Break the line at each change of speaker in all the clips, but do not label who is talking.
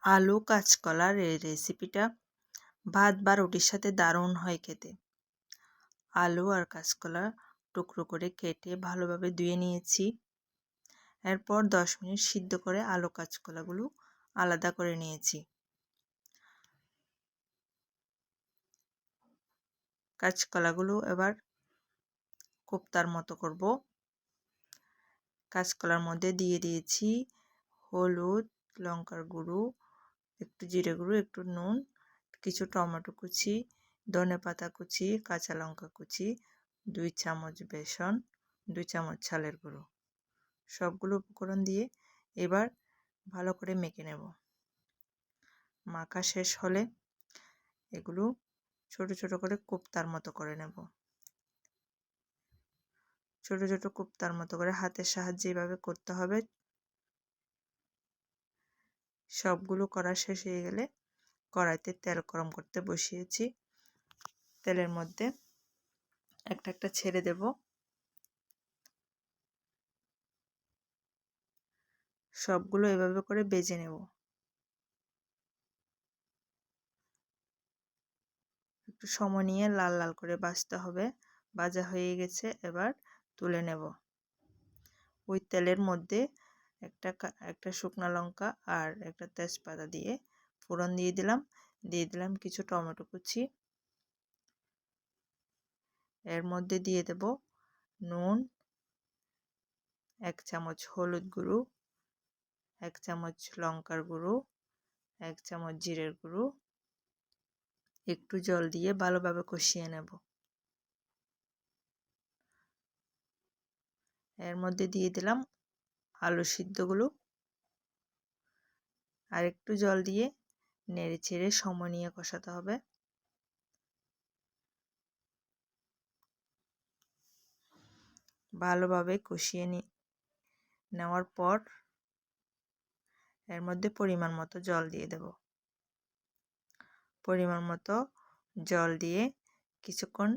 আলু কাঁচকলার এই রেসিপিটা ভাত বা রুটির সাথে দারুণ হয় খেতে। আলু আর কাঁচকলা টুকরো করে কেটে ভালোভাবে ধুয়ে নিয়েছি। এরপর 10 মিনিট সিদ্ধ করে আলু কাঁচকলাগুলো আলাদা করে নিয়েছি। কাঁচকলাগুলো এবার কোপ্তার মতো করব। কাঁচকলার মধ্যে দিয়ে দিয়েছি হলুদ, লঙ্কার গুঁড়ো, একটু জিরে গুঁড়ো, একটু নুন, কিছু টমেটো কুচি, ধনেপাতা কুচি, কাঁচা লঙ্কা কুচি, 2 চামচ বেসন, 2 চামচ চালের গুঁড়ো। সবগুলো উপকরণ দিয়ে এবার ভালো করে মেখে নেব। মাখা শেষ হলে এগুলো ছোট ছোট করে কোপ্তার মতো করে নেব। ছোট ছোট কোপ্তার মতো করে হাতের সাহায্যে এভাবে করতে হবে। সবগুলো করা শেষ হয়ে গেলে কড়াইতে তেল গরম করতে বসিয়েছি। তেলের মধ্যে একটা একটা ছেড়ে দেব। সবগুলো এভাবে করে ভেজে নেব। একটু সময় নিয়ে লাল লাল করে ভাজতে হবে। ভাজা হয়ে গেছে, এবার তুলে নেব। ওই তেলের মধ্যে একটা শুকনো লঙ্কা আর একটা তেজপাতা দিয়ে ফোড়ন দিয়ে দিলাম কিছু টমেটো কুচি। এর মধ্যে দিয়ে দেব নুন, 1 চামচ হলুদ গুঁড়ো, 1 চামচ লঙ্কার গুঁড়ো, 1 চামচ জিরের গুঁড়ো। একটু জল দিয়ে ভালোভাবে কষিয়ে নেব। এর মধ্যে দিয়ে দিলাম আলু সিদ্ধগুলো, আর একটু জল দিয়ে নেড়ে চেড়ে সময় নিয়ে কষাতে হবে। ভালোভাবে কষিয়ে নেওয়ার পর এর মধ্যে পরিমাণ মতো জল দিয়ে দেব। পরিমাণ মতো জল দিয়ে কিছুক্ষণ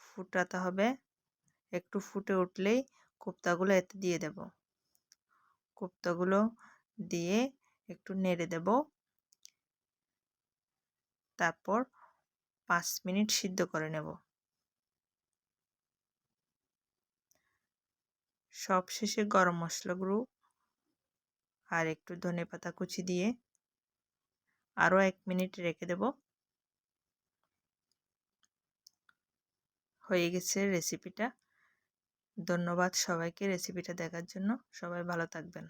ফুটাতে হবে। একটু ফুটে উঠলেই কোপ্তাগুলো এতে দিয়ে দেব। কোপ্তাগুলো দিয়ে একটু নেড়ে দেব। তারপর 5 মিনিট সিদ্ধ করে নেব। সবশেষে গরম মশলা গুঁড়ো আর একটু ধনেপাতা কুচি দিয়ে আরও 1 মিনিট রেখে দেব। হয়ে গেছে রেসিপিটা। ধন্যবাদ সবাইকে রেসিপিটা দেখার জন্য। সবাই ভালো থাকবেন।